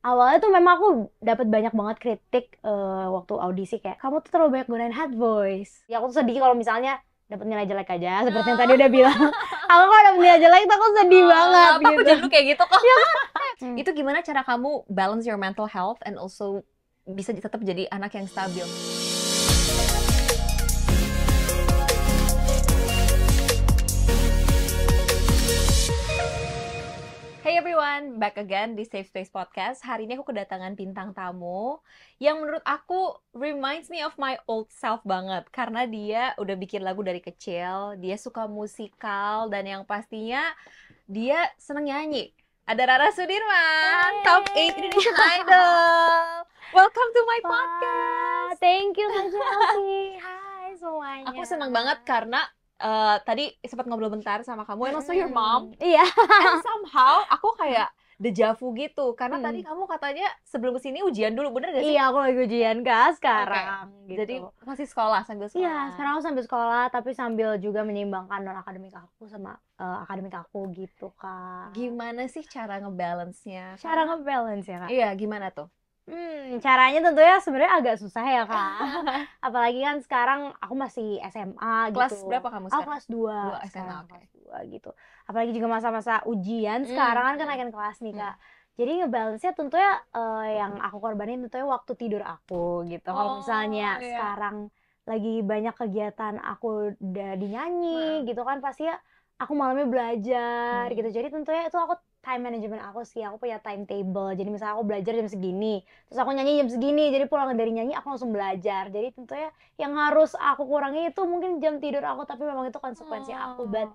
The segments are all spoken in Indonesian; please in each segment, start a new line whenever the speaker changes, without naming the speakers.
Awalnya tuh memang aku dapat banyak banget kritik waktu audisi kayak kamu tuh terlalu banyak gunain head voice. Ya aku tuh sedih kalau misalnya dapat nilai jelek aja seperti yang tadi udah bilang. Aku kalau dapat nilai jelek tuh aku sedih banget
Apa aku
gitu.
jadi lu kayak gitu kok.
Hmm.
Itu gimana cara kamu balance your mental health and also bisa tetap jadi anak yang stabil? Hey everyone, back again di Safe Space Podcast. Hari ini aku kedatangan bintang tamu yang menurut aku reminds me of my old self banget. Karena dia udah bikin lagu dari kecil, dia suka musikal, dan yang pastinya dia seneng nyanyi. Ada Rara Sudirman, Top 8 Indonesian Idol. Welcome to my podcast.
Thank you Kak Chelsea. Hai semuanya.
Aku seneng banget karena tadi sempat ngobrol bentar sama kamu and also your mom.
Iya.
And somehow aku kayak deja vu gitu karena tadi kamu katanya sebelum kesini ujian dulu, bener gak sih?
Iya, aku lagi ujian Kak sekarang gitu.
Jadi masih sekolah, sambil sekolah.
Iya, sekarang aku sambil sekolah tapi sambil juga menyeimbangkan non akademik aku sama akademik aku gitu Kak.
Gimana sih cara ngebalance-nya?
Cara ngebalance ya Kak?
Iya, gimana tuh?
Caranya tentunya sebenarnya agak susah ya Kak. Apalagi kan sekarang aku masih SMA
Kelas
gitu.
berapa kamu
Aku
sekarang?
kelas 2
Dua SMA,
sekarang,
oke.
kelas 2 gitu. Apalagi juga masa-masa ujian sekarang kan kenaikan kelas nih Kak. Jadi ngebalance-nya tentunya yang aku korbanin tentunya waktu tidur aku gitu. Kalau misalnya
iya.
sekarang lagi banyak kegiatan aku udah dinyanyi gitu kan pasti ya aku malamnya belajar gitu. Jadi tentunya itu aku time management aku sih, aku punya timetable. Jadi misalnya aku belajar jam segini, terus aku nyanyi jam segini. Jadi pulang dari nyanyi aku langsung belajar. Jadi tentunya yang harus aku kurangi itu mungkin jam tidur aku, tapi memang itu konsekuensi aku. But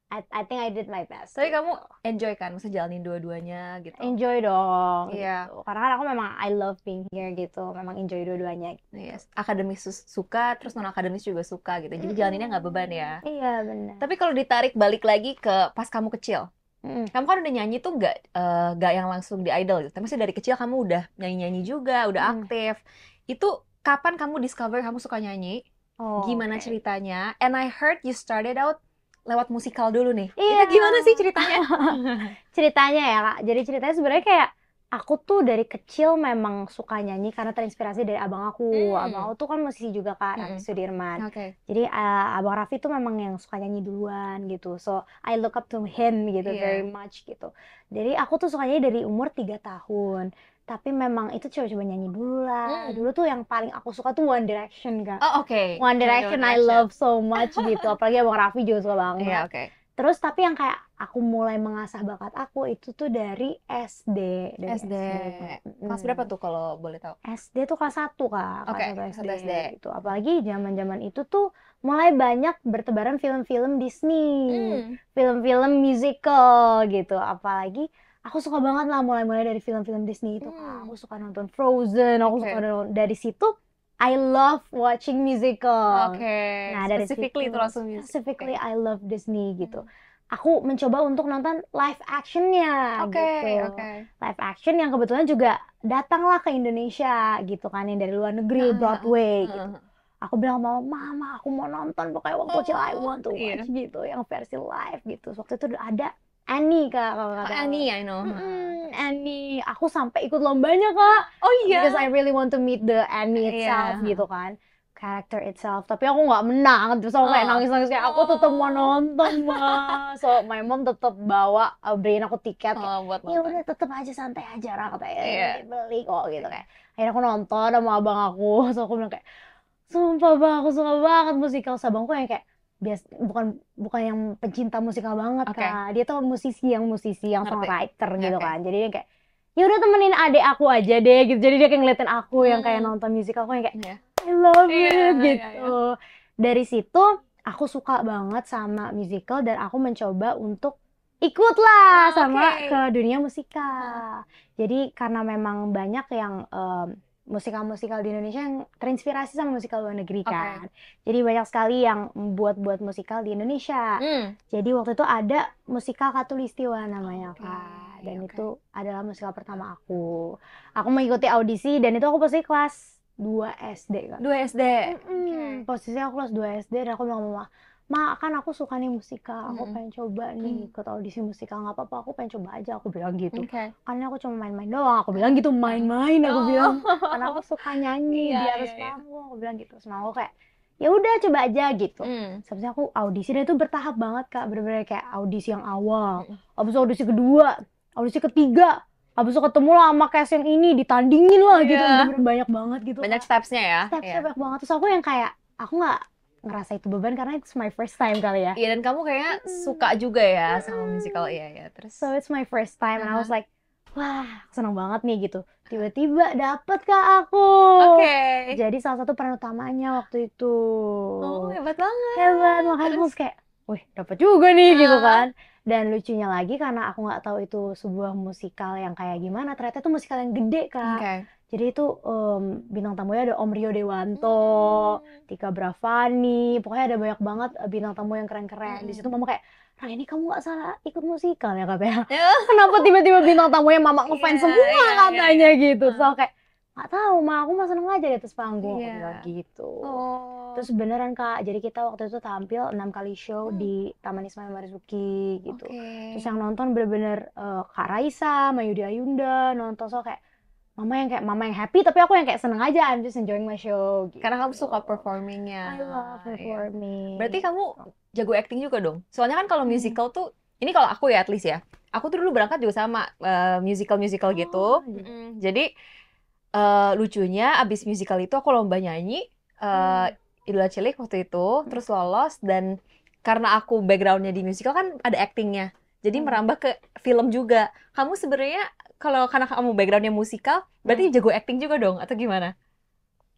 I think I did my best.
Tapi
gitu.
kamu enjoy kan, mesti jalanin dua-duanya gitu.
Enjoy dong
Iya.
gitu. Karena kan aku memang I love being here gitu. Memang enjoy dua-duanya. Gitu.
Yes. Akademis suka, terus non akademis juga suka gitu. Jadi jalaninnya nggak beban ya.
Iya benar.
Tapi kalau ditarik balik lagi ke pas kamu kecil, kamu kan udah nyanyi tuh nggak yang langsung di idol gitu. Tapi dari kecil kamu udah nyanyi-nyanyi juga, udah aktif. Itu kapan kamu discover kamu suka nyanyi? Gimana ceritanya? And I heard you started out lewat musikal dulu nih.
Iya.
Itu gimana sih ceritanya?
Ceritanya ya Kak. Jadi ceritanya sebenarnya kayak aku tuh dari kecil memang suka nyanyi karena terinspirasi dari abang aku. Abang aku tuh kan musisi juga Kak, Raffi Sudirman.
Oke.
Jadi abang Raffi tuh memang yang suka nyanyi duluan gitu. So I look up to him gitu very much gitu. Jadi aku tuh suka nyanyi dari umur 3 tahun. Tapi memang itu coba-coba nyanyi dulu lah. Dulu tuh yang paling aku suka tuh One Direction Kak.
Oh oke.
One Direction I love so much gitu. Apalagi abang Raffi juga suka banget.
Iya oke.
Terus tapi yang kayak aku mulai mengasah bakat aku itu tuh dari SD. Dari
SD. Kelas berapa tuh kalau boleh tahu?
SD tuh kelas 1 Kak.
Oke,
Kelas 1
kelas 1 SD.
gitu. Apalagi zaman-zaman itu tuh mulai banyak bertebaran film-film Disney. Film-film musical gitu. Apalagi aku suka banget lah mulai-mulai dari film-film Disney itu Kak. Aku suka nonton Frozen, aku suka nonton dari situ I love watching musical.
Oke.
Nah, dari
Specifically
situ,
itu langsung musical.
specifically I love Disney gitu. Aku mencoba untuk nonton live actionnya gitu. Live action yang kebetulan juga datanglah ke Indonesia gitu kan, yang dari luar negeri, Broadway gitu. Aku bilang sama mama, aku mau nonton pokoknya waktu kecil I want to watch gitu, yang versi live gitu. Waktu itu ada Annie Kak, kalau nggak tahu.
Annie, I know.
Annie, aku sampai ikut lombanya Kak.
Oh iya.
Because I really want to meet the Annie itself gitu kan, character itself. Tapi aku nggak menang, terus aku kayak nangis-nangis kayak aku tetap mau nonton mah. So my mom tetap bawa beliin aku tiket.
Buat
Ya
nonton.
udah tetap aja santai aja Ra, katanya beli kok gitu kayak. Akhirnya aku nonton sama abang aku, so aku bilang kayak sumpah bang aku suka banget musikal. Abangku yang kayak bukan yang pencinta musikal banget Kak. Dia tuh musisi yang songwriter gitu kan. Jadi dia kayak ya udah temenin adik aku aja deh gitu. Jadi dia kayak ngeliatin aku yang kayak nonton musikal, aku yang kayak I love it gitu. Dari situ aku suka banget sama musikal dan aku mencoba untuk ikutlah sama ke dunia musikal. Jadi karena memang banyak yang musikal-musikal di Indonesia yang terinspirasi sama musikal luar negeri kan. Jadi banyak sekali yang buat musikal di Indonesia. Jadi waktu itu ada musikal Khatulistiwa namanya Kak. Dan itu adalah musikal pertama aku. Aku mengikuti audisi dan itu aku pasti kelas 2 SD Kak.
2 SD.
Posisinya aku kelas 2 SD dan aku bilang sama mama, Ma, kan aku suka nih musikal, aku
Mm-mm.
pengen coba nih ikut audisi musikal, nggak apa-apa, aku pengen coba aja, aku bilang gitu.
Oke.
Karena aku cuma main-main doang, aku bilang gitu, main-main, aku bilang. Karena aku
Oh.
suka nyanyi
Iya,
di
iya,
atas
iya.
panggung, aku bilang gitu. Sama aku kayak, ya udah coba aja gitu.
Hmm.
Sebenarnya aku audisi dan itu bertahap banget Kak, bener-bener kayak audisi yang awal,
Mm-mm.
habis itu audisi kedua, audisi ketiga, habis itu ketemu lah sama cast yang ini, ditandingin lah gitu,
Iya.
bener-bener banyak banget gitu
Banyak
Kak.
stepsnya ya.
Step-step
Iya.
banyak banget, terus aku yang kayak, aku nggak ngerasa itu beban karena it's my first time kali ya.
Iya, dan kamu kayaknya suka juga ya sama musical. Iya, ya. Terus,
So it's my first time and I was
Aha.
like, wah, seneng banget nih gitu. Tiba-tiba dapet Kak aku.
Oke.
Jadi salah satu peran utamanya waktu itu.
Oh, hebat banget.
Hebat, makanya aku
Terus,
kayak, wih, dapet juga nih gitu
ah,
kan. Dan lucunya lagi karena aku nggak tahu itu sebuah musikal yang kayak gimana, ternyata itu musikal yang gede Kak.
oke.
Jadi itu bintang tamunya ada Om Rio Dewanto, Tika Bravani, pokoknya ada banyak banget bintang tamu yang keren-keren. Di situ mama kayak, Nah ini kamu nggak salah ikut musikal ya katanya. Kenapa tiba-tiba bintang tamunya mama ngefans
Iya,
semua
iya, iya,
katanya
iya.
gitu. So kayak nggak tahu ma, aku mah seneng aja di atas panggung, aku
Iya.
bilang gitu.
Oh.
Terus beneran Kak, jadi kita waktu itu tampil 6 kali show di Taman Ismail Marzuki gitu.
Oke.
Terus yang nonton bener-bener Kak Raisa, Mayudi Ayunda nonton, so kayak mama yang happy tapi aku yang kayak seneng aja, I'm just enjoying my show gitu.
Karena kamu suka performingnya.
I love
Iya.
performing.
Berarti kamu jago acting juga dong. Soalnya kan kalau musical tuh, ini kalau aku ya at least ya, aku tuh dulu berangkat juga sama musical gitu.
Oh, gitu.
Jadi lucunya abis musical itu aku lomba nyanyi Idola Cilik waktu itu, terus lolos, dan karena aku backgroundnya di musical kan ada actingnya, jadi merambah ke film juga. Kamu sebenarnya kalau karena kamu backgroundnya musikal, berarti jago acting juga dong atau gimana?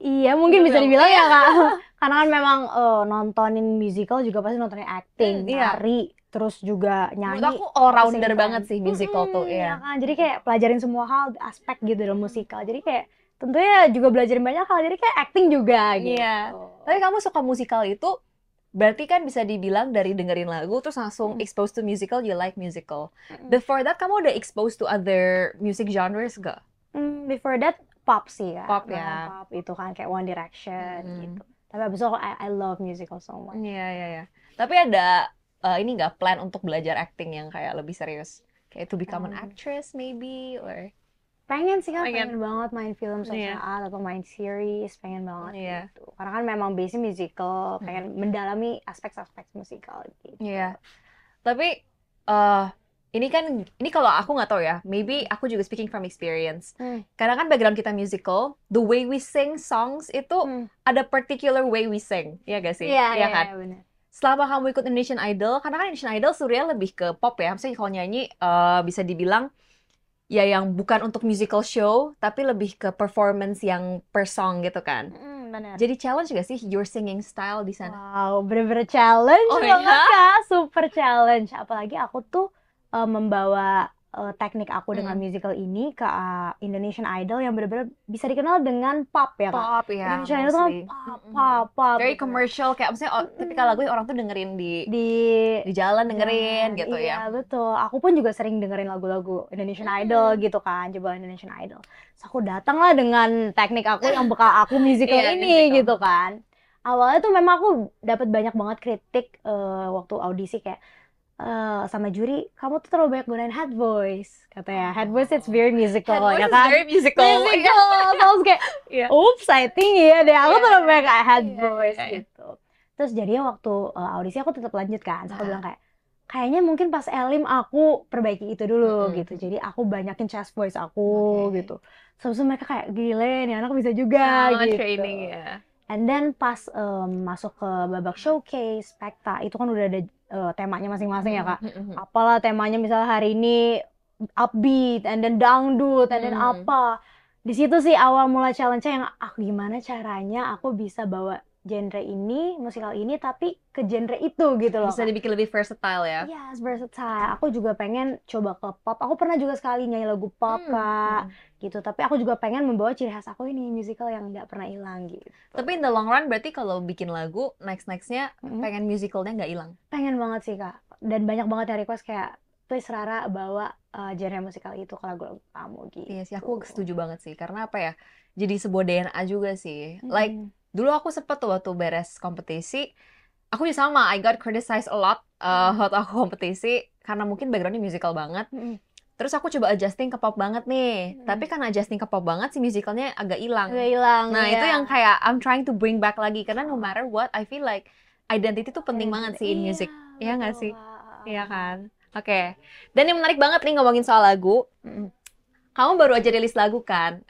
Iya, mungkin
Bener
bisa
dong.
dibilang
Iya.
ya Kak. Karena kan memang nontonin musical juga pasti nontonin acting,
Iya.
nari, terus juga
Menurut
nyanyi.
aku all
at the
rounder
same
banget
time.
sih musical tuh,
Iya
iya.
kan, jadi kayak pelajarin semua hal, aspek gitu dalam musikal. Jadi kayak tentunya juga belajarin banyak hal, jadi kayak acting juga gitu.
Iya. Tapi kamu suka musikal itu berarti kan bisa dibilang dari dengerin lagu terus langsung exposed to musical, you like musical. Before that kamu udah exposed to other music genres gak?
Before that pop sih ya.
Pop
Memang
ya.
Pop itu kan kayak One Direction gitu. Tapi abis itu I love musical so much.
Iya, iya, iya. Tapi ada ini nggak plan untuk belajar acting yang kayak lebih serius? Kayak to become an actress maybe or
Pengen sih kan,
Pengen.
pengen banget main film
Iya.
sosial atau main series, pengen banget
Iya.
gitu. Karena kan memang basic musical, pengen mendalami aspek-aspek musikal gitu.
Iya. Tapi ini kalau aku nggak tahu ya, maybe aku juga speaking from experience. Karena kan background kita musical, the way we sing songs itu ada particular way we sing, ya gak sih?
Iya
kan?
benar.
Selama kamu ikut Indonesian Idol, karena kan Indonesian Idol surya lebih ke pop ya, maksudnya kalau nyanyi bisa dibilang ya yang bukan untuk musical show, tapi lebih ke performance yang per song gitu kan.
Benar.
Jadi challenge gak sih your singing style di sana?
Wow, bener-bener challenge
Oh,
banget
iya?
Kak, super challenge. Apalagi aku tuh membawa teknik aku dengan musical ini ke Indonesian Idol yang bener-bener bisa dikenal dengan pop ya Kak.
Pop ya,
Indonesian Idol tuh kan pop.
very
gitu.
commercial, kayak maksudnya tipikal lagu yang orang tuh dengerin di jalan dengerin gitu
iya,
ya.
betul. Aku pun juga sering dengerin lagu-lagu Indonesian Idol gitu kan, coba Indonesian Idol. So, aku datang lah dengan teknik aku yang bekal aku musical
Iya,
ini
musical.
gitu kan. Awalnya tuh memang aku dapat banyak banget kritik waktu audisi kayak sama juri, kamu tuh terlalu banyak gunain head voice katanya. Head voice it's very musical ya kan.
Very musical.
Terus kayak,
Iya.
oops, I think iya deh, aku terlalu banyak kayak head
Iya,
voice
iya.
gitu. Terus jadinya waktu audisi aku tetap lanjut kan. So, aku bilang kayak, kayaknya mungkin pas Elim aku perbaiki itu dulu gitu. Jadi aku banyakin chest voice aku gitu. Terus mereka kayak, gile nih anak bisa juga gitu.
Training ya.
And then pas masuk ke babak showcase, Spekta, itu kan udah ada temanya masing-masing ya Kak. Apalah temanya, misalnya hari ini upbeat, and then dangdut, and then apa. Di situ sih awal mula challenge-nya yang gimana caranya aku bisa bawa genre ini, musikal ini, tapi ke genre itu gitu loh.
Bisa dibikin lebih versatile ya.
Yes, versatile. Aku juga pengen coba ke pop. Aku pernah juga sekali nyanyi lagu pop Kak, gitu. Tapi aku juga pengen membawa ciri khas aku ini, musical yang nggak pernah hilang gitu.
Tapi in the long run berarti kalau bikin lagu next-nextnya pengen musicalnya nggak hilang.
Pengen banget sih Kak. Dan banyak banget yang request kayak, please Rara bawa genre musikal itu ke lagu-lagu kamu gitu.
Iya sih, aku setuju banget sih. Karena apa ya, jadi sebuah DNA juga sih. Like, dulu aku sempet tuh waktu beres kompetisi, Aku juga sama, I got criticized a lot waktu aku kompetisi karena mungkin backgroundnya musical banget. Terus aku coba adjusting ke pop banget nih. Tapi karena adjusting ke pop banget, si musicalnya agak hilang.
Agak hilang,
Nah, itu
ya.
yang kayak I'm trying to bring back lagi. Karena no matter what, I feel like identity tuh penting banget sih in music. Iya nggak sih? Iya kan? Oke. Dan yang menarik banget nih ngomongin soal lagu. Kamu baru aja rilis lagu kan?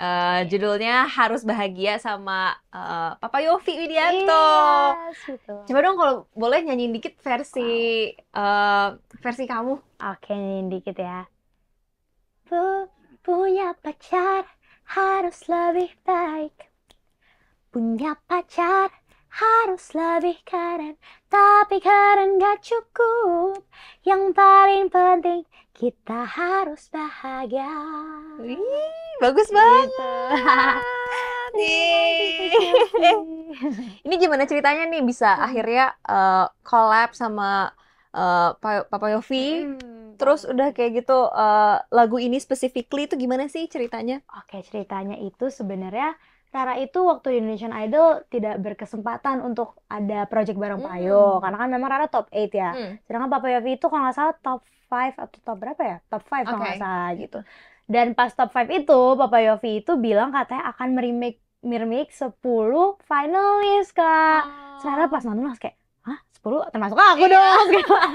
Judulnya Harus Bahagia sama Papa Yofi Widianto.
Yes, betul.
Coba dong kalau boleh nyanyiin dikit versi kamu.
Oke, nyanyiin dikit ya. Punya pacar harus lebih baik. Punya pacar harus lebih keren. Tapi keren gak cukup. Yang paling penting kita harus bahagia.
Wih, bagus banget. Ini gimana ceritanya nih bisa akhirnya collab sama Papa Yofi? Terus udah kayak gitu lagu ini specifically itu gimana sih ceritanya?
Oke, ceritanya itu sebenarnya Rara itu waktu di Indonesian Idol tidak berkesempatan untuk ada project bareng Payo karena kan memang Rara top 8 ya. Sedangkan Papa Yofi itu kalau nggak salah top 5 atau top berapa ya? Top 5 kalau nggak salah gitu. Dan pas top 5 itu Papa Yofi itu bilang katanya akan meremake 10 finalis, Kak. Rara pas nonton langsung kayak, hah? 10 termasuk aku dong.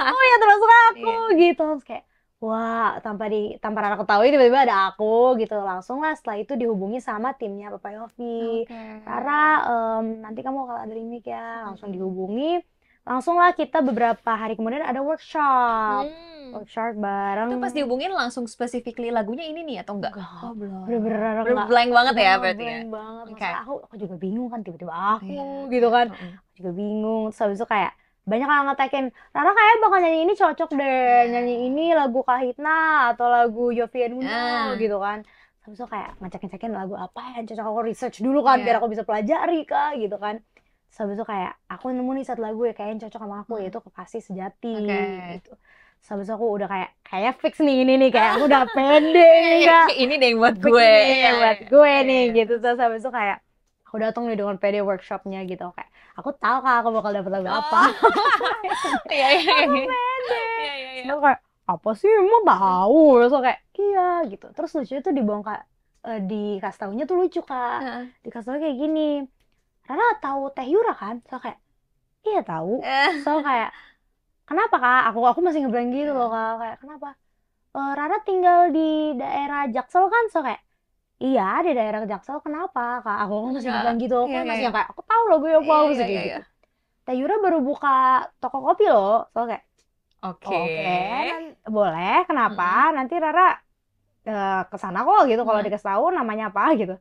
Oh ya termasuk aku gitu. Terus kayak wah, tanpa Rara ketahui tiba-tiba ada aku gitu. Langsung lah setelah itu dihubungi sama timnya Papa Yofi. Rara, nanti kamu kalau ada remake ya. Langsung dihubungi. Langsung lah kita beberapa hari kemudian ada workshop. Workshop bareng.
Itu pas dihubungin langsung specifically lagunya ini nih atau enggak?
Oh, belum.
Bener-bener blank banget ya berarti ya?
Blank banget. Aku juga bingung kan tiba-tiba aku gitu kan. Aku juga bingung. Terus habis itu kayak banyak yang ngetekin, Rara kayak bakal nyanyi ini cocok deh, nyanyi ini lagu Kahitna atau lagu Yofi Uno gitu kan. Terus kayak ngecek-ngecekin lagu apa yang cocok, aku research dulu kan biar aku bisa pelajari Kak gitu kan. Terus itu kayak aku nemu nih satu lagu ya kayaknya cocok sama aku yaitu Kekasih Sejati gitu. Terus aku udah kayak fix nih ini nih kayak aku udah pede nih Kak.
Ini deh buat gue.
Buat gue nih gitu. Terus habis itu kayak aku datang nih dengan PD workshopnya gitu kayak aku tahu Kak aku bakal dapet lagu apa.
Iya.
Aku pede. Terus kayak apa sih emang tahu. Terus kayak iya gitu. Terus lucu itu dibongkar dikasih taunya tuh lucu Kak. Dikasih tau kayak gini. Rara tahu Teh Yura kan? So kayak iya tahu. So kayak kenapa Kak? Aku masih ngeblank gitu loh Kak. Kayak kenapa? Rara tinggal di daerah Jaksel kan? So kayak iya di daerah Jaksel kenapa Kak? Aku masih bilang gitu, aku masih yang kayak aku tahu loh gue apa kayak gitu. Teh Yura baru buka toko kopi loh, so kayak oke, boleh, kenapa? Nanti Rara kesana kok gitu kalau dikasih tahu namanya apa gitu.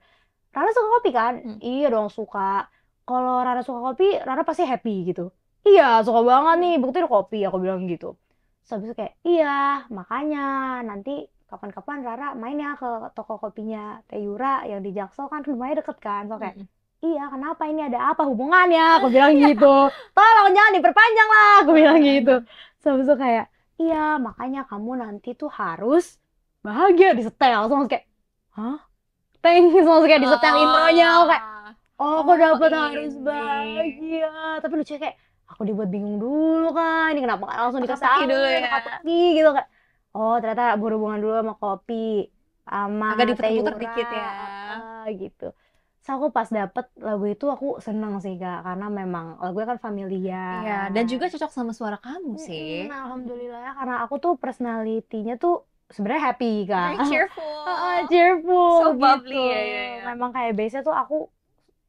Rara suka kopi kan? Iya dong suka. Kalau Rara suka kopi, Rara pasti happy gitu. Iya suka banget nih, buktiin kopi aku bilang gitu. So habis itu kayak iya makanya nanti kapan-kapan Rara main ya ke toko kopinya Teh Yura yang di Jaksel kan lumayan deket kan. So kayak iya kenapa ini ada apa hubungannya? Aku bilang gitu. Tolong jangan diperpanjang lah. Aku bilang gitu. So habis itu kayak iya makanya kamu nanti tuh harus bahagia disetel. So kayak hah? Thanks. So kayak disetel intronya. Aku kayak oh aku dapet harus bahagia. Tapi lucu kayak aku dibuat bingung dulu kan. Ini kenapa langsung dikasih dulu ya? Gitu kayak oh ternyata berhubungan dulu sama kopi sama
agak diputer-puter dikit ya
gitu. So aku pas dapet lagu itu aku seneng sih Kak karena memang lagunya kan familiar.
Iya, dan juga cocok sama suara kamu sih.
Alhamdulillah ya karena aku tuh personality-nya tuh sebenarnya happy Kak.
Very cheerful.
Cheerful.
So
gitu.
bubbly ya.
Memang kayak biasanya tuh aku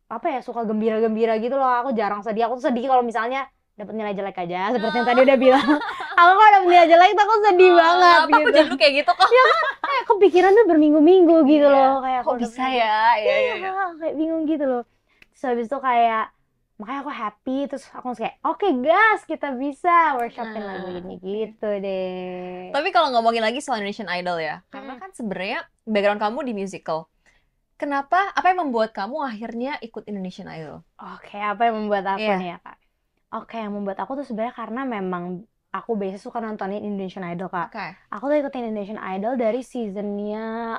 apa ya suka gembira-gembira gitu loh. Aku jarang sedih. Aku tuh sedih kalau misalnya dapat nilai jelek aja seperti yang tadi udah bilang. Aku kalau dapat nilai jelek tuh aku sedih banget
gitu. Aku jadi kayak gitu kok.
Ya kan kayak kepikiran tuh berminggu-minggu gitu loh kayak
kok bisa ya? Iya.
Kayak bingung gitu loh. Terus habis itu kayak makanya aku happy terus aku kayak oke, gas kita bisa workshopin lagu ini gitu deh.
Tapi kalau ngomongin lagi soal Indonesian Idol ya, karena kan sebenarnya background kamu di musical. Kenapa? Apa yang membuat kamu akhirnya ikut Indonesian Idol?
Oke, apa yang membuat aku nih ya Kak? Oke, yang membuat aku tuh sebenarnya karena memang aku biasa suka nontonin Indonesian Idol Kak. Aku tuh ikutin Indonesian Idol dari seasonnya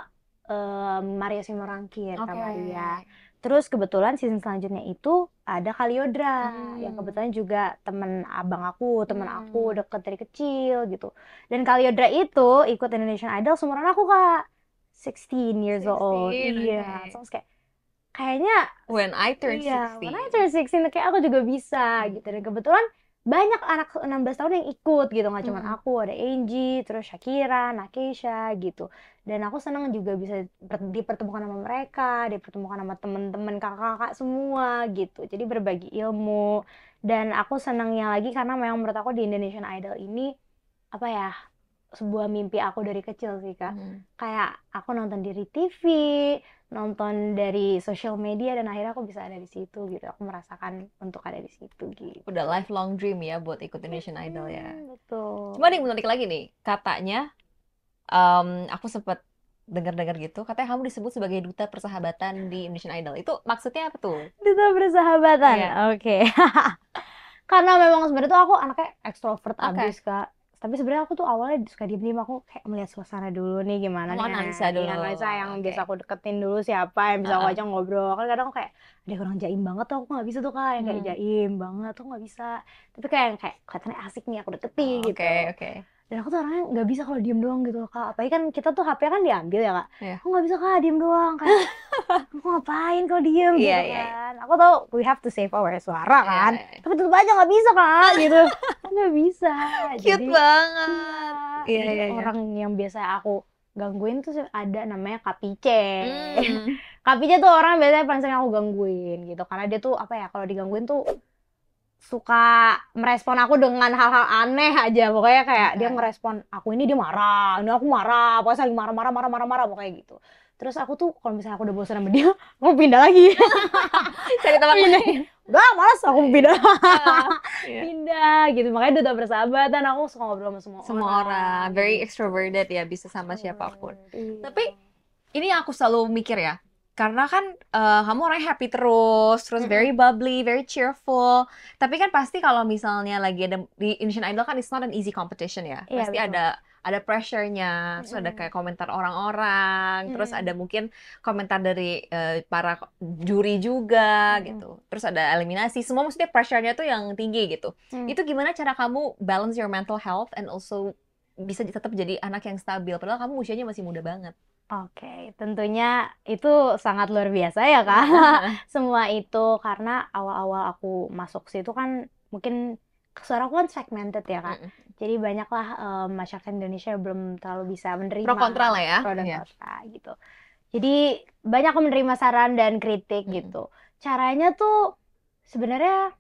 Maria Simorangkir, Kak
Oke.
Maria. Terus kebetulan season selanjutnya itu ada Kaliodra yang kebetulan juga temen abang aku, temen aku deket dari kecil gitu. Dan Kaliodra itu ikut Indonesian Idol seumuran aku, Kak. 16 years old.
16,
Iya,
oke.
terus kayak kayaknya
When I turn
iya, when I
16.
turn 16 kayak aku juga bisa gitu. Dan kebetulan banyak anak 16 tahun yang ikut gitu, nggak cuma aku, ada Angie, terus Shakira, Nakesha gitu. Dan aku senang juga bisa dipertemukan sama mereka, dipertemukan sama temen-temen kakak-kakak semua gitu. Jadi berbagi ilmu. Dan aku senangnya lagi karena memang menurut aku di Indonesian Idol ini apa ya, sebuah mimpi aku dari kecil sih, Kak. Kayak aku nonton dari TV, nonton dari sosial media, dan akhirnya aku bisa ada di situ gitu. Aku merasakan untuk ada di situ gitu.
Udah lifelong dream ya buat ikut Indonesian Idol ya.
Betul.
Cuma ada yang menarik lagi nih, katanya aku sempat dengar-dengar gitu, katanya kamu disebut sebagai duta persahabatan di Indonesian Idol. Itu maksudnya apa tuh?
Duta persahabatan.
Iya.
Oke. Karena memang sebenarnya tuh aku anaknya ekstrovert
Oke.
abis, Kak. Tapi sebenarnya aku tuh awalnya suka diem-diem, aku kayak melihat suasana dulu nih gimana
Kamu
nih.
analisa dulu.
Iya, analisa yang
Oke.
biasa aku deketin dulu siapa yang bisa aku ajak ngobrol. Kan kadang kayak ada orang jaim banget tuh, aku nggak bisa tuh, Kak, yang kayak jaim banget tuh nggak bisa. Tapi kayak kelihatannya asik nih aku deketin gitu.
Oke, oke.
Dan aku tuh orangnya nggak bisa kalau diem doang gitu, Kak. Apalagi kan kita tuh HP kan diambil ya, Kak.
Iya.
Aku nggak bisa, Kak, diem doang. Kayak aku ngapain kalau diem gitu
Iya,
kan. Aku tahu we have to save our suara kan.
Iya.
Tapi tetep aja nggak bisa, Kak, gitu. Nggak bisa.
Cute
Jadi
banget.
iya,
Iya,
jadi
iya, iya.
orang yang biasa aku gangguin tuh ada namanya Kapice.
Hmm.
Kapice tuh orang biasanya paling sering aku gangguin gitu. Karena dia tuh apa ya, kalau digangguin tuh suka merespon aku dengan hal-hal aneh aja. Pokoknya kayak dia ngerespon aku ini, dia marah, ini aku marah, pokoknya saling marah pokoknya gitu. Terus aku tuh kalau misalnya aku udah bosan sama dia, aku pindah lagi.
Cari teman lain.
Udah malas, aku pindah.
Iya.
Pindah gitu. Makanya duta persahabatan, aku suka ngobrol sama
Semua orang very extroverted ya, bisa sama siapapun.
Iya.
Tapi ini yang aku selalu mikir ya, karena kan kamu orangnya happy terus very bubbly, very cheerful. Tapi kan pasti kalau misalnya lagi ada di Indonesian Idol kan it's not an easy competition ya.
Iya,
Pasti
betul.
ada pressure-nya, terus ada kayak komentar orang-orang, terus ada mungkin komentar dari para juri juga gitu. Terus ada eliminasi, semua maksudnya pressure-nya tuh yang tinggi gitu. Itu gimana cara kamu balance your mental health and also bisa tetap jadi anak yang stabil, padahal kamu usianya masih muda banget.
Oke, tentunya itu sangat luar biasa ya, Kak. Semua itu karena awal-awal aku masuk situ kan mungkin suara aku kan segmented ya, Kak. Jadi banyaklah masyarakat Indonesia yang belum terlalu bisa menerima
Pro kontra lah ya.
pro dan kontra gitu. Jadi banyak menerima saran dan kritik gitu. Caranya tuh sebenarnya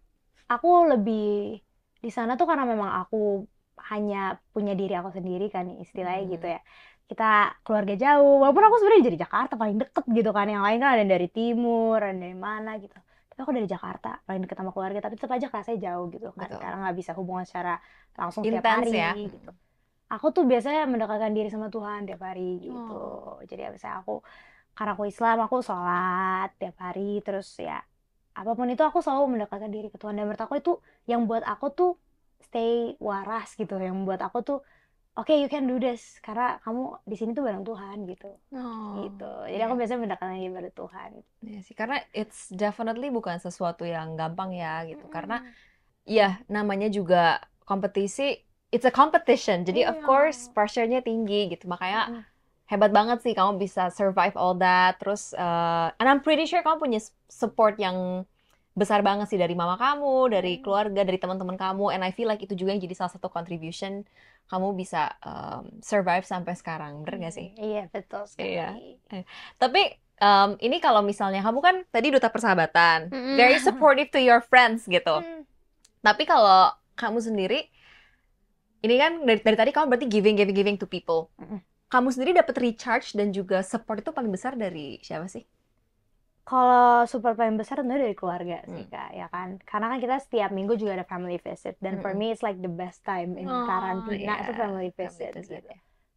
aku lebih di sana tuh karena memang aku hanya punya diri aku sendiri kan, istilahnya gitu ya. Kita keluarga jauh, walaupun aku sebenarnya dari Jakarta paling deket gitu kan, yang lain kan ada dari timur, ada dari mana gitu. Tapi aku dari Jakarta paling deket sama keluarga, tapi tetap aja rasanya jauh gitu kan.
Betul.
Karena nggak bisa hubungan secara langsung tiap
Intens
hari
ya.
gitu. Aku tuh biasanya mendekatkan diri sama Tuhan tiap hari gitu. Jadi misalnya karena aku Islam, aku sholat tiap hari, terus ya apapun itu aku selalu mendekatkan diri ke Tuhan. Dan menurut aku itu yang buat aku tuh stay waras gitu, yang buat aku tuh okay, you can do this karena kamu di sini tuh bareng Tuhan gitu. Gitu. Jadi aku biasanya mendekatkan diri pada Tuhan.
Iya sih, karena it's definitely bukan sesuatu yang gampang ya gitu. Karena ya namanya juga kompetisi, it's a competition. Jadi of course pressure-nya tinggi gitu. Makanya hebat banget sih kamu bisa survive all that. Terus and I'm pretty sure kamu punya support yang besar banget sih dari mama kamu, dari keluarga, dari teman-teman kamu. And I feel like itu juga yang jadi salah satu contribution kamu bisa survive sampai sekarang. Bener gak sih?
Iya, betul sekali.
Iya. Tapi ini kalau misalnya kamu kan tadi duta persahabatan, very supportive to your friends gitu. Tapi kalau kamu sendiri, ini kan dari tadi kamu berarti giving to people. Kamu sendiri dapat recharge dan juga support itu paling besar dari siapa sih?
Kalau support paling besar tentunya dari keluarga sih, Kak, ya kan. Karena kan kita setiap minggu juga ada family visit, dan for me it's like the best time in karantina itu family visit gitu.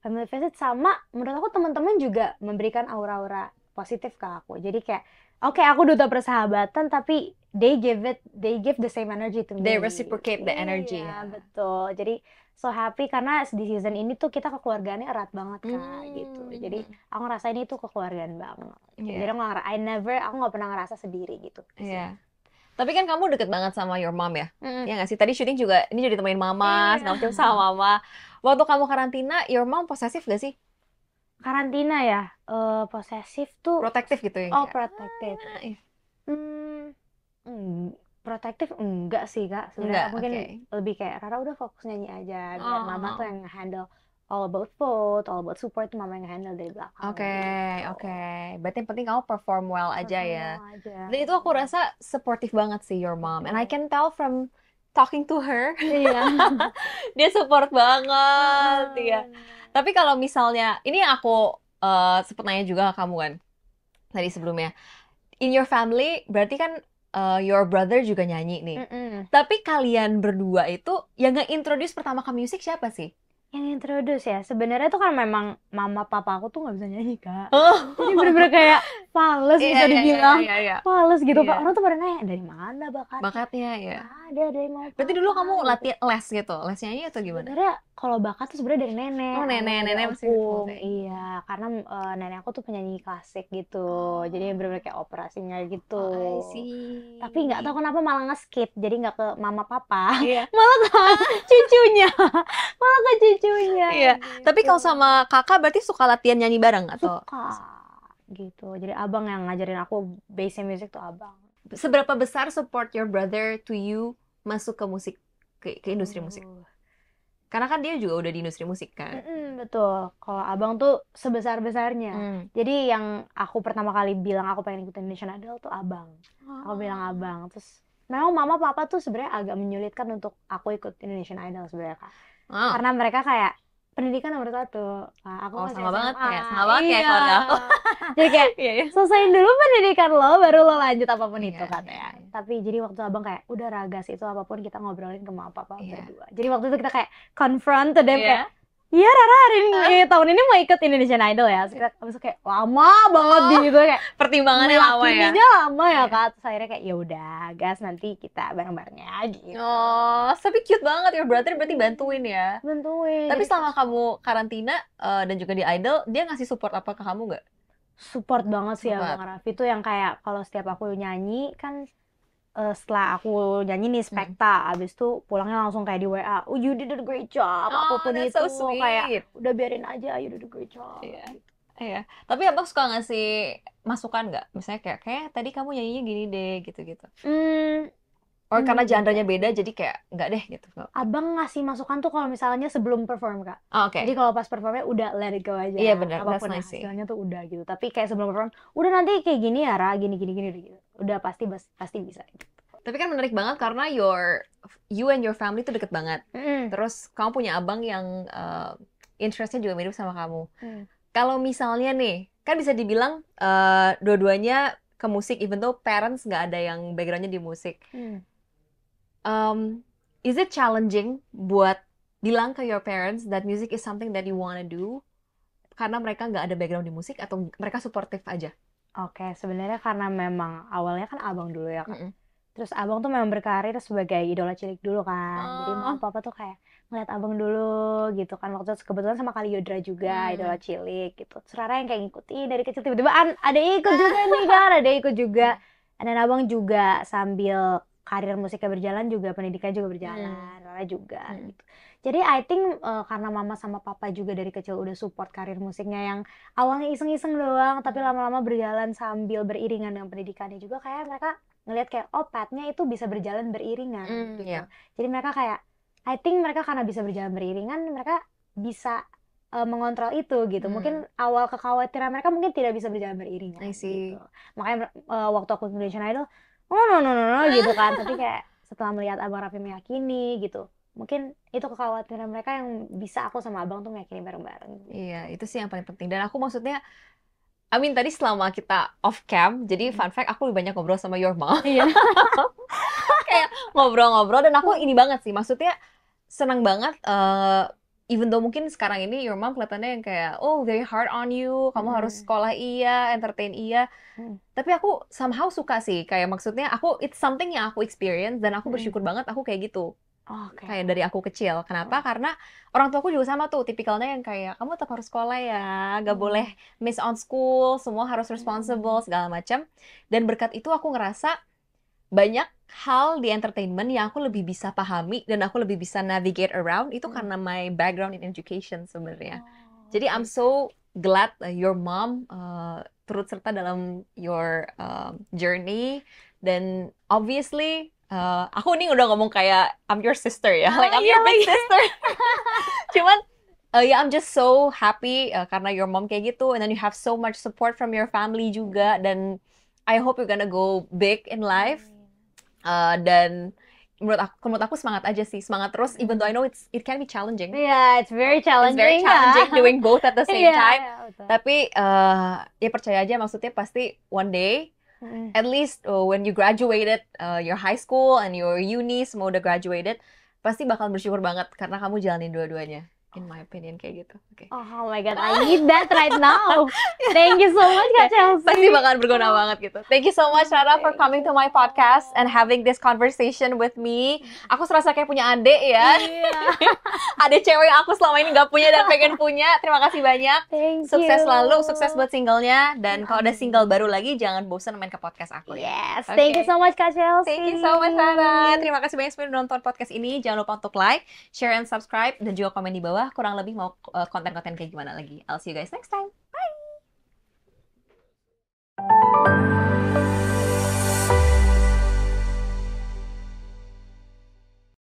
Family visit sama menurut aku teman-teman juga memberikan aura-aura positif ke aku. Jadi kayak oke, aku duta persahabatan, tapi they give the same energy to me.
They reciprocate the energy.
Iya, betul. Jadi so happy karena di season ini tuh kita kekeluargaannya erat banget Kak, gitu. Jadi aku ngerasain itu kekeluargaan banget.
Iya.
Jadi aku nggak pernah ngerasa sendiri gitu.
Iya. Tapi kan kamu deket banget sama your mom ya? Ya nggak sih? Tadi syuting juga, ini jadi temenin mama, segala macam sama mama. Waktu kamu karantina, your mom posesif gak sih?
Karantina ya, posesif tuh.
Protektif gitu ya?
Oh, protektif.
Iya.
Protektif enggak sih Kak. Sebenarnya mungkin lebih kayak Rara udah fokus nyanyi aja. Biar mama tuh yang handle all about vote, all about support, mama yang handle dari belakang.
Oke. Berarti yang penting kamu perform well aja ya. Dan itu aku rasa supportive banget sih your mom. And I can tell from talking to her.
Iya.
Dia support banget. Iya. Tapi kalau misalnya, ini yang aku sempet nanya juga ke kamu kan tadi sebelumnya. In your family, berarti kan your brother juga nyanyi nih. Tapi kalian berdua itu yang nge-introduce pertama ke musik siapa sih?
Yang introduce ya, sebenarnya tuh kan memang mama papa aku tuh nggak bisa nyanyi Kak. Jadi bener-bener kayak fales bisa dibilang, fales gitu Kak. Orang tuh pada nanya dari mana
bakatnya ya?
Ada dari mama.
Berarti dulu kamu latihan les gitu, les nyanyi atau gimana?
Sebenarnya kalau bakat tuh sebenarnya dari nenek.
Oh nenek masih.
Iya, karena nenek aku tuh penyanyi klasik gitu, jadi bener-bener kayak operasinya gitu.
I see.
Tapi nggak tahu kenapa malah nge-skip, jadi nggak ke mama papa, malah ke cucunya,
Iya. Gitu. Tapi kalau sama kakak berarti suka latihan nyanyi bareng atau?
Suka. Gitu. Jadi abang yang ngajarin aku basic music tuh abang.
Seberapa besar support your brother to you masuk ke musik, ke industri musik? Karena kan dia juga udah di industri musik kan.
Betul. Kalau abang tuh sebesar-besarnya. Jadi yang aku pertama kali bilang aku pengen ikut Indonesian Idol tuh abang. Aku bilang abang. Terus memang mama papa tuh sebenarnya agak menyulitkan untuk aku ikut Indonesian Idol sebenarnya Kak. Karena mereka kayak pendidikan nomor 1. Nah, aku masih
sama banget
SMA.
Sama banget kayak keluarga aku.
Jadi kayak selesaiin dulu pendidikan lo, baru lo lanjut apapun itu katanya. Tapi jadi waktu abang kayak udah ragas itu apapun kita ngobrolin ke mama papa berdua. Jadi waktu itu kita kayak confront them kayak iya Rara hari ini tahun ini mau ikut Indonesian Idol ya. Terus kayak lama banget gitu kayak
pertimbangannya lama ya.
Lama ya Kak. Terus akhirnya kayak ya udah gas nanti kita bareng-barengnya gitu.
Oh, tapi cute banget your brother berarti bantuin ya.
Bantuin.
Tapi selama kamu karantina dan juga di Idol, dia ngasih support apa ke kamu nggak?
Support banget sih ya Bang Raffi tuh yang kayak kalau setiap aku nyanyi kan setelah aku nyanyi nih spekta, abis itu pulangnya langsung kayak di WA, oh you did a great job, apapun itu
so sweet.
Kayak udah biarin aja, you did a great job.
Iya. Tapi abang suka ngasih masukan nggak? Misalnya kayak tadi kamu nyanyinya gini deh, gitu-gitu. Karena genre-nya beda, jadi kayak nggak deh gitu.
Abang ngasih masukan tuh kalau misalnya sebelum perform Kak. Jadi kalau pas performnya udah let it go aja.
Iya benar.
Apapun hasilnya tuh udah gitu. Tapi kayak sebelum perform, udah nanti kayak gini ya Ra, gini gitu. Udah pasti bisa gitu.
Tapi kan menarik banget karena you and your family tuh deket banget. Terus kamu punya abang yang interestnya juga mirip sama kamu. Kalau misalnya nih, kan bisa dibilang dua-duanya ke musik, even though parents nggak ada yang backgroundnya di musik. Is it challenging buat bilang ke your parents that music is something that you wanna do? Karena mereka nggak ada background di musik atau mereka supportive aja?
Oke, sebenarnya karena memang awalnya kan abang dulu ya Kak. Terus abang tuh memang berkarir sebagai idola cilik dulu kan. Jadi mama papa tuh kayak ngeliat abang dulu gitu kan. Waktu itu kebetulan sama Kali Yodra juga idola cilik gitu. Terus Rara yang kayak ngikutin dari kecil, tiba-tiba ada ikut juga nih kan. Ada ikut juga. Dan abang juga sambil karir musiknya berjalan juga pendidikan juga berjalan. Rara juga gitu. Jadi I think karena mama sama papa juga dari kecil udah support karir musiknya yang awalnya iseng-iseng doang, tapi lama-lama berjalan sambil beriringan dengan pendidikannya juga, kayak mereka ngelihat kayak path-nya itu bisa berjalan beriringan gitu. Jadi mereka kayak I think mereka karena bisa berjalan beriringan, mereka bisa mengontrol itu gitu. Mungkin awal kekhawatiran mereka mungkin tidak bisa berjalan beriringan gitu. Makanya waktu aku Indonesian Idol, no gitu kan. Tapi kayak setelah melihat Abang Raffi meyakini gitu, mungkin itu kekhawatiran mereka yang bisa aku sama abang tuh meyakini bareng-bareng.
Iya, itu sih yang paling penting. Dan aku maksudnya, tadi selama kita off cam, jadi fun fact, aku lebih banyak ngobrol sama your mom. Kayak ngobrol-ngobrol, dan aku ini banget sih, maksudnya senang banget even though mungkin sekarang ini your mom kelihatannya yang kayak oh very hard on you, kamu harus sekolah iya, entertain iya. Tapi aku somehow suka sih, kayak maksudnya it's something yang aku experience dan aku bersyukur banget aku kayak gitu. Kayak dari aku kecil. Kenapa? Karena orang tuaku juga sama tuh, tipikalnya yang kayak kamu tetap harus sekolah ya, gak boleh miss on school, semua harus responsible segala macam. Dan berkat itu aku ngerasa banyak hal di entertainment yang aku lebih bisa pahami dan aku lebih bisa navigate around itu karena my background in education sebenarnya. Jadi I'm so glad your mom turut serta dalam your journey, dan obviously aku nih udah ngomong kayak I'm your sister ya, like I'm your big sister. Cuman yeah, I'm just so happy karena your mom kayak gitu, and then you have so much support from your family juga, dan I hope you're gonna go big in life. Dan menurut aku semangat aja sih, semangat terus, even though I know it can be challenging.
Yeah, it's very challenging.
It's very challenging doing both at the same time. Tapi ya percaya aja, maksudnya pasti one day, at least when you graduated your high school and your uni semua udah graduated, pasti bakal bersyukur banget karena kamu jalanin dua-duanya. In my opinion kayak gitu. Okay.
Oh my god, I need that right now. Thank you so much Kak Chelsea.
Pasti bakal berguna banget gitu. Thank you so much Rara for coming to my podcast and having this conversation with me. Aku serasa kayak punya adik ya. Adik cewek yang aku selama ini gak punya dan pengen punya. Terima kasih banyak. Sukses selalu, sukses buat singlenya. Dan kalau ada single baru lagi, jangan bosan main ke podcast aku.
Yes, thank you so much Kak Chelsea.
Thank you so much Rara. Terima kasih banyak sudah nonton podcast ini. Jangan lupa untuk like, share, and subscribe, dan juga komen di bawah kurang lebih mau konten-konten kayak gimana lagi. I'll see you guys next time. Bye!